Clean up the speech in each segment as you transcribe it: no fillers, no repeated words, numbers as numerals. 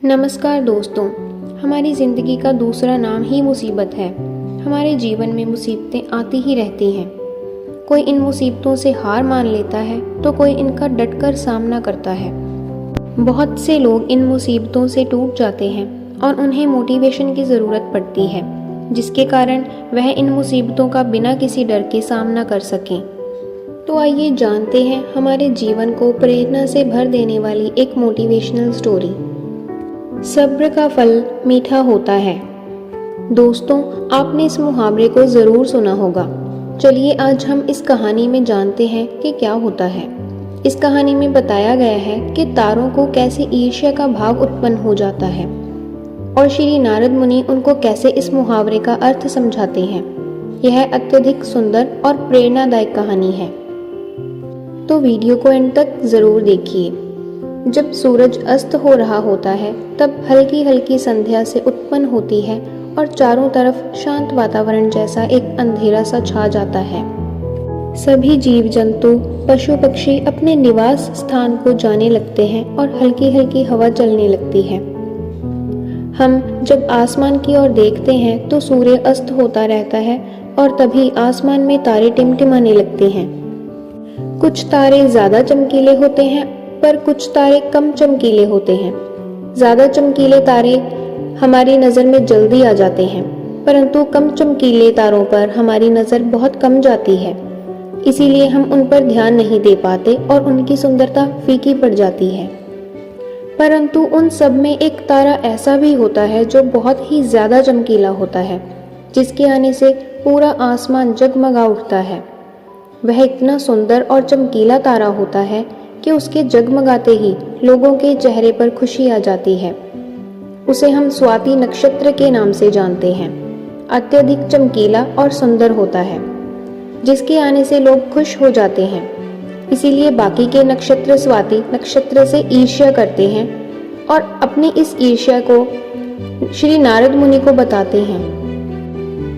नमस्कार दोस्तों। हमारी ज़िंदगी का दूसरा नाम ही मुसीबत है। हमारे जीवन में मुसीबतें आती ही रहती हैं। कोई इन मुसीबतों से हार मान लेता है तो कोई इनका डटकर सामना करता है। बहुत से लोग इन मुसीबतों से टूट जाते हैं और उन्हें मोटिवेशन की ज़रूरत पड़ती है, जिसके कारण वह इन मुसीबतों का बिना किसी डर के सामना कर सकें। तो आइए जानते हैं हमारे जीवन को प्रेरणा से भर देने वाली एक मोटिवेशनल स्टोरी। सब्र का फल मीठा होता है। दोस्तों, आपने इस मुहावरे को ज़रूर सुना होगा। चलिए आज हम इस कहानी में जानते हैं कि क्या होता है। इस कहानी में बताया गया है कि तारों को कैसे ईर्ष्या का भाव उत्पन्न हो जाता है और श्री नारद मुनि उनको कैसे इस मुहावरे का अर्थ समझाते हैं। यह अत्यधिक सुंदर और प्रेरणादायक कहानी है, तो वीडियो को एंड तक ज़रूर देखिए। जब सूरज अस्त हो रहा होता है तब हल्की हल्की संध्या से उत्पन्न होती है और चारों तरफ शांत वातावरण जैसा एक अंधेरा सा छा जाता है। सभी जीव जंतु पशु पक्षी अपने निवास स्थान को जाने लगते हैं और हल्की हल्की हवा चलने लगती है। हम जब आसमान की ओर देखते हैं तो सूर्य अस्त होता रहता है और तभी आसमान में तारे टिमटिमाने लगते हैं। कुछ तारे ज्यादा चमकीले होते हैं पर कुछ तारे कम चमकीले होते हैं। ज़्यादा चमकीले तारे हमारी नज़र में जल्दी आ जाते हैं, परंतु कम चमकीले तारों पर हमारी नज़र बहुत कम जाती है। इसीलिए हम उन पर ध्यान नहीं दे पाते और उनकी सुंदरता फीकी पड़ जाती है। परंतु उन सब में एक तारा ऐसा भी होता है जो बहुत ही ज़्यादा चमकीला होता है, जिसके आने से पूरा आसमान जगमगा उठता है। वह इतना सुंदर और चमकीला तारा होता है कि उसके जगमगाते ही लोगों के चेहरे पर खुशी आ जाती है। उसे हम स्वाति नक्षत्र के नाम से जानते हैं। अत्यधिक चमकीला और सुंदर होता है, जिसके आने से लोग खुश हो जाते हैं। इसीलिए बाकी के नक्षत्र स्वाति नक्षत्र से ईर्ष्या करते हैं और अपनी इस ईर्ष्या को श्री नारद मुनि को बताते हैं।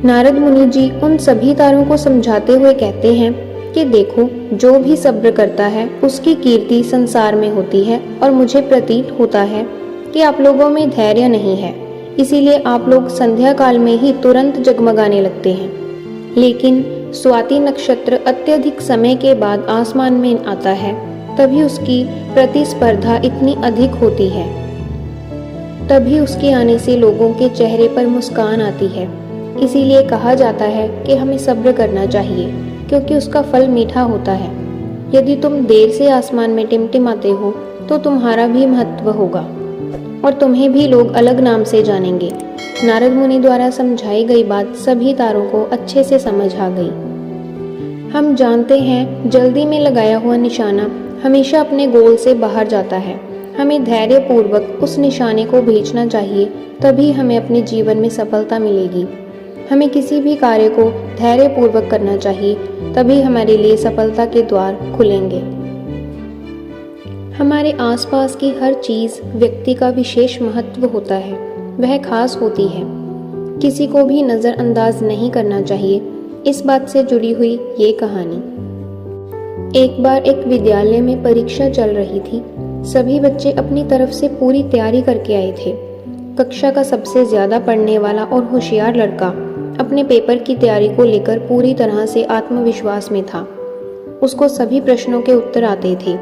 नारद मुनि जी उन सभी तारों को समझाते हुए कहते हैं कि देखो, जो भी सब्र करता है उसकी कीर्ति संसार में होती है और मुझे प्रतीत होता है कि आप लोगों में धैर्य नहीं है, इसीलिए आप लोग संध्या काल में ही तुरंत जगमगाने लगते हैं। लेकिन स्वाति नक्षत्र अत्यधिक समय के बाद आसमान में आता है, तभी उसकी प्रतिस्पर्धा इतनी अधिक होती है। तभी उसके आने से लोगों के चेहरे पर मुस्कान आती है। इसीलिए कहा जाता है कि हमें सब्र करना चाहिए, क्योंकि उसका फल मीठा होता है। यदि तुम देर से आसमान में टिमटिमाते हो तो तुम्हारा भी महत्व होगा और तुम्हें भी लोग अलग नाम से जानेंगे। नारद मुनि द्वारा समझाई गई बात सभी तारों को अच्छे से समझ आ गई। हम जानते हैं जल्दी में लगाया हुआ निशाना हमेशा अपने गोल से बाहर जाता है। हमें धैर्य पूर्वक उस निशाने को भेजना चाहिए, तभी हमें अपने जीवन में सफलता मिलेगी। हमें किसी भी कार्य को धैर्य पूर्वक करना चाहिए, तभी हमारे लिए सफलता के द्वार खुलेंगे। हमारे आसपास की हर चीज़ व्यक्ति का विशेष महत्व होता है, वह खास होती है। किसी को भी नज़रअंदाज नहीं करना चाहिए। इस बात से जुड़ी हुई ये कहानी। एक बार एक विद्यालय में परीक्षा चल रही थी। सभी बच्चे अपनी तरफ से पूरी तैयारी करके आए थे। कक्षा का सबसे ज़्यादा पढ़ने वाला और होशियार लड़का अपने पेपर की तैयारी को लेकर पूरी तरह से आत्मविश्वास में था। उसको सभी प्रश्नों के उत्तर आते थे,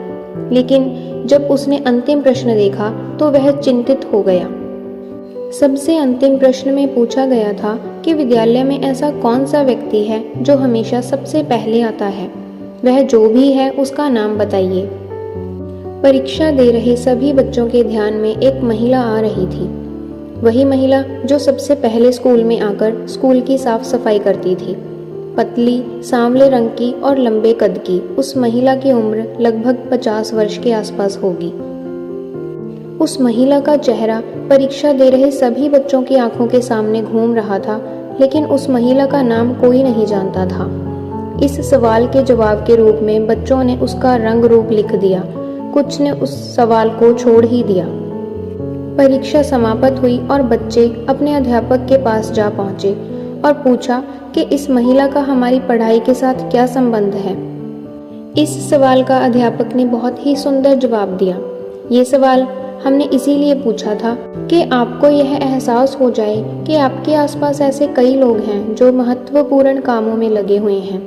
लेकिन जब उसने अंतिम प्रश्न देखा तो वह चिंतित हो गया। सबसे अंतिम प्रश्न में पूछा गया था कि विद्यालय में ऐसा कौन सा व्यक्ति है जो हमेशा सबसे पहले आता है। वह जो भी है उसका नाम बताइए। परीक्षा दे रहे सभी बच्चों के ध्यान में एक महिला आ रही थी। वही महिला जो सबसे पहले स्कूल में आकर स्कूल की साफ सफाई करती थी। पतली, सांवले रंग की और लंबे कद की उस महिला की उम्र लगभग 50 वर्ष के आसपास होगी। उस महिला का चेहरा परीक्षा दे रहे सभी बच्चों की आंखों के सामने घूम रहा था, लेकिन उस महिला का नाम कोई नहीं जानता था। इस सवाल के जवाब के रूप में बच्चों ने उसका रंग रूप लिख दिया, कुछ ने उस सवाल को छोड़ ही दिया। परीक्षा समाप्त हुई और बच्चे अपने अध्यापक के पास जा पहुंचे और पूछा कि इस महिला का हमारी पढ़ाई के साथ क्या संबंध है। इस सवाल का अध्यापक ने बहुत ही सुंदर जवाब दिया। ये सवाल हमने इसीलिए पूछा था कि आपको यह एहसास हो जाए कि आपके आसपास ऐसे कई लोग हैं जो महत्वपूर्ण कामों में लगे हुए हैं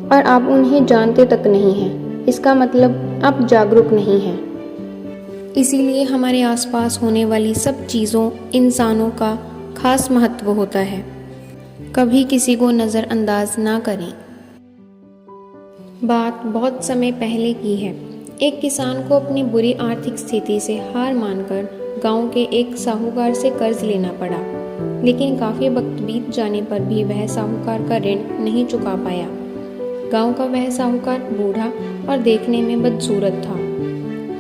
और आप उन्हें जानते तक नहीं हैं। इसका मतलब आप जागरूक नहीं हैं। इसीलिए हमारे आसपास होने वाली सब चीज़ों, इंसानों का खास महत्व होता है। कभी किसी को नज़रअंदाज ना करें। बात बहुत समय पहले की है। एक किसान को अपनी बुरी आर्थिक स्थिति से हार मानकर गांव के एक साहूकार से कर्ज लेना पड़ा, लेकिन काफ़ी वक्त बीत जाने पर भी वह साहूकार का ऋण नहीं चुका पाया। गांव का वह साहूकार बूढ़ा और देखने में बदसूरत था।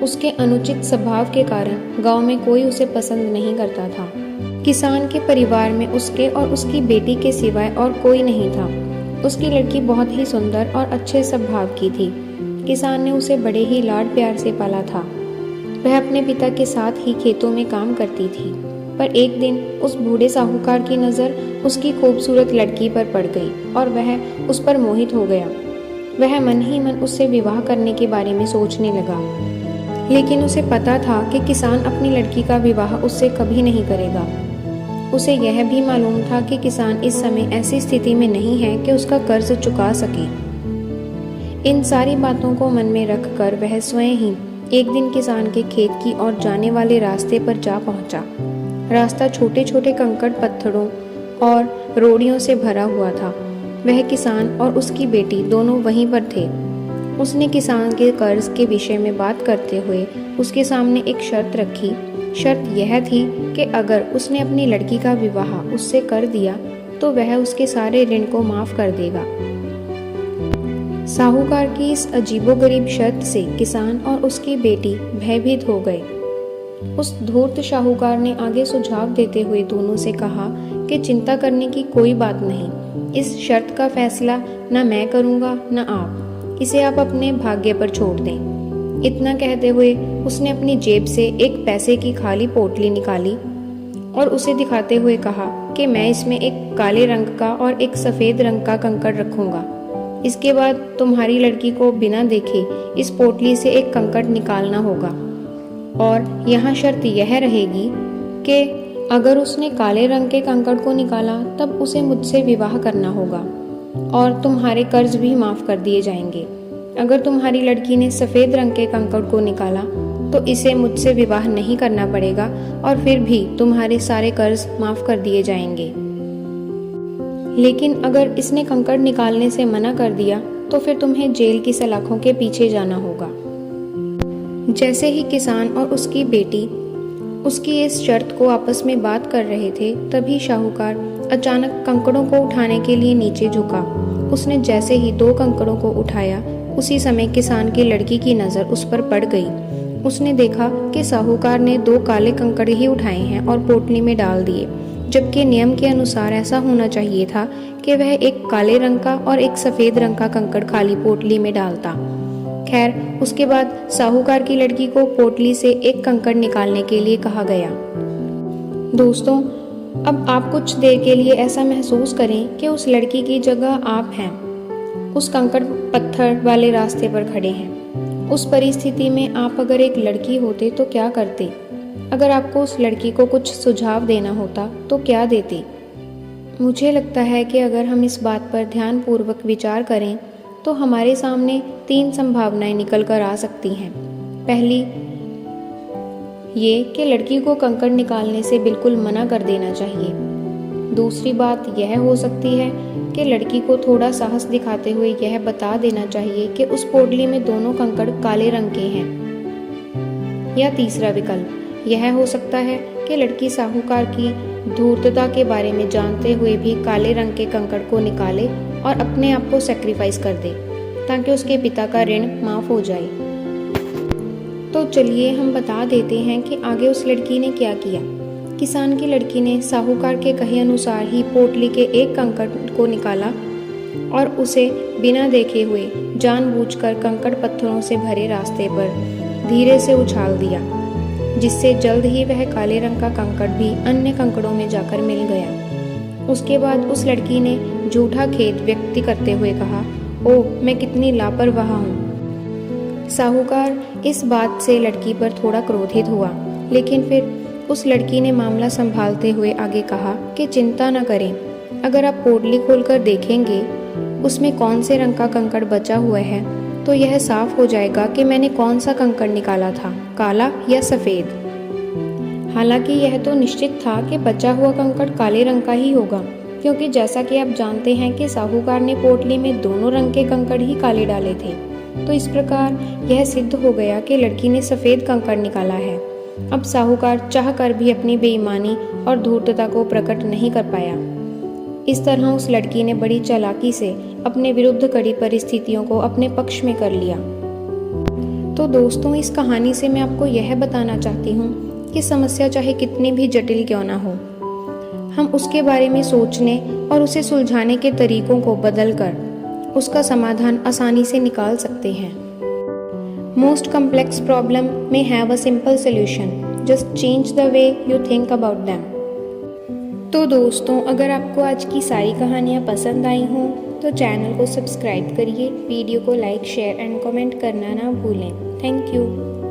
उसके अनुचित स्वभाव के कारण गांव में कोई उसे पसंद नहीं करता था। किसान के परिवार में उसके और उसकी बेटी के सिवाय और कोई नहीं था। उसकी लड़की बहुत ही सुंदर और अच्छे स्वभाव की थी। किसान ने उसे बड़े ही लाड प्यार से पाला था। वह अपने पिता के साथ ही खेतों में काम करती थी, पर एक दिन उस बूढ़े साहूकार की नज़र उसकी खूबसूरत लड़की पर पड़ गई और वह उस पर मोहित हो गया। वह मन ही मन उससे विवाह करने के बारे में सोचने लगा, लेकिन उसे पता था कि किसान अपनी लड़की का विवाह उससे कभी नहीं करेगा। उसे यह भी मालूम था कि किसान इस समय ऐसी स्थिति में नहीं है कि उसका कर्ज चुका सके। इन सारी बातों को मन में रखकर वह स्वयं ही एक दिन किसान के खेत की ओर जाने वाले रास्ते पर जा पहुंचा। रास्ता छोटे छोटे कंकड़ पत्थरों और रोड़ियों से भरा हुआ था। वह किसान और उसकी बेटी दोनों वहीं पर थे। उसने किसान के कर्ज के विषय में बात करते हुए उसके सामने एक शर्त रखी। शर्त यह थी कि अगर उसने अपनी लड़की का विवाह उससे कर दिया तो वह उसके सारे ऋण को माफ कर देगा। साहूकार की इस अजीबोगरीब शर्त से किसान और उसकी बेटी भयभीत हो गए। उस धूर्त साहूकार ने आगे सुझाव देते हुए दोनों से कहा कि चिंता करने की कोई बात नहीं। इस शर्त का फैसला न मैं करूँगा न आप। इसे आप अपने भाग्य पर छोड़ दें। इतना कहते हुए उसने अपनी जेब से एक पैसे की खाली पोटली निकाली और उसे दिखाते हुए कहा कि मैं इसमें एक काले रंग का और एक सफ़ेद रंग का कंकड़ रखूंगा। इसके बाद तुम्हारी लड़की को बिना देखे इस पोटली से एक कंकड़ निकालना होगा और यहाँ शर्त यह रहेगी कि अगर उसने काले रंग के कंकड़ को निकाला तब उसे मुझसे विवाह करना होगा और तुम्हारे कर्ज भी माफ़ कर दिए जाएंगे। अगर तुम्हारी लड़की ने सफ़ेद रंग के कंकड़ को निकाला तो इसे मुझसे विवाह नहीं करना पड़ेगा और फिर भी तुम्हारे सारे कर्ज माफ़ कर दिए जाएंगे। लेकिन अगर इसने कंकड़ निकालने से मना कर दिया तो फिर तुम्हें जेल की सलाखों के पीछे जाना होगा। जैसे ही किसान और उसकी बेटी उसकी इस शर्त को आपस में बात कर रहे थे, तभी साहूकार अचानक कंकड़ों को उठाने के लिए नीचे झुका। उसने जैसे ही 2 कंकड़ों को उठाया, उसी समय किसान की लड़की की नज़र उस पर पड़ गई। उसने देखा कि साहूकार ने 2 काले कंकड़ ही उठाए हैं और पोटली में डाल दिए, जबकि नियम के अनुसार ऐसा होना चाहिए था कि वह एक काले रंग का और एक सफ़ेद रंग का कंकड़ खाली पोटली में डालता। खैर, उसके बाद साहूकार की लड़की को पोटली से एक कंकड़ निकालने के लिए कहा गया। दोस्तों, अब आप कुछ देर के लिए ऐसा महसूस करें कि उस लड़की की जगह आप हैं, उस कंकड़ पत्थर वाले रास्ते पर खड़े हैं। उस परिस्थिति में आप अगर एक लड़की होते तो क्या करते? अगर आपको उस लड़की को कुछ सुझाव देना होता तो क्या देते? मुझे लगता है कि अगर हम इस बात पर ध्यानपूर्वक विचार करें तो हमारे सामने 3 संभावनाएं निकल कर आ सकती हैं। पहली ये कि लड़की को कंकड़ निकालने से बिल्कुल मना कर देना चाहिए। दूसरी बात यह हो सकती है कि लड़की को थोड़ा साहस दिखाते हुए यह बता देना चाहिए कि उस पोटली में दोनों कंकड़ काले रंग के हैं। या तीसरा विकल्प यह हो सकता है कि लड़की साहूकार की धूर्तता के बारे में जानते हुए भी काले रंग के कंकड़ को निकाले और अपने आप को सैक्रिफाइस कर दे ताकि उसके पिता का ऋण माफ हो जाए। तो चलिए हम बता देते हैं कि आगे उस लड़की ने क्या किया। किसान की लड़की ने साहूकार के कहे अनुसार ही पोटली के एक कंकड़ को निकाला और उसे बिना देखे हुए जानबूझकर कंकड़ पत्थरों से भरे रास्ते पर धीरे से उछाल दिया, जिससे जल्द ही वह काले रंग का कंकड़ भी अन्य कंकड़ों में जाकर मिल गया। उसके बाद उस लड़की ने झूठा खेद व्यक्त करते हुए कहा, ओह, मैं कितनी लापरवाह हूँ। साहूकार इस बात से लड़की पर थोड़ा क्रोधित हुआ, लेकिन फिर उस लड़की ने मामला संभालते हुए आगे कहा कि चिंता न करें, अगर आप पोटली खोलकर देखेंगे उसमें कौन से रंग का कंकड़ बचा हुआ है तो यह साफ हो जाएगा कि मैंने कौन सा कंकड़ निकाला था, काला या सफ़ेद। हालांकि यह तो निश्चित था कि बचा हुआ कंकड़ काले रंग का ही होगा, क्योंकि जैसा कि आप जानते हैं कि साहूकार ने पोटली में दोनों रंग के कंकड़ ही काले डाले थे। तो इस प्रकार यह सिद्ध हो गया कि लड़की ने सफ़ेद कंकड़ निकाला है। अब साहूकार चाह कर भी अपनी बेईमानी और धूर्तता को प्रकट नहीं कर पाया। इस तरह उस लड़की ने बड़ी चालाकी से अपने विरुद्ध कड़ी परिस्थितियों को अपने पक्ष में कर लिया। तो दोस्तों, इस कहानी से मैं आपको यह बताना चाहती हूँ कि समस्या चाहे कितनी भी जटिल क्यों ना हो, हम उसके बारे में सोचने और उसे सुलझाने के तरीकों को बदलकर उसका समाधान आसानी से निकाल सकते हैं। Most complex problem may have a simple solution, just change the way you think about them. तो दोस्तों, अगर आपको आज की सारी कहानियाँ पसंद आई हों तो चैनल को सब्सक्राइब करिए, वीडियो को लाइक, शेयर एंड कमेंट करना ना भूलें। Thank you.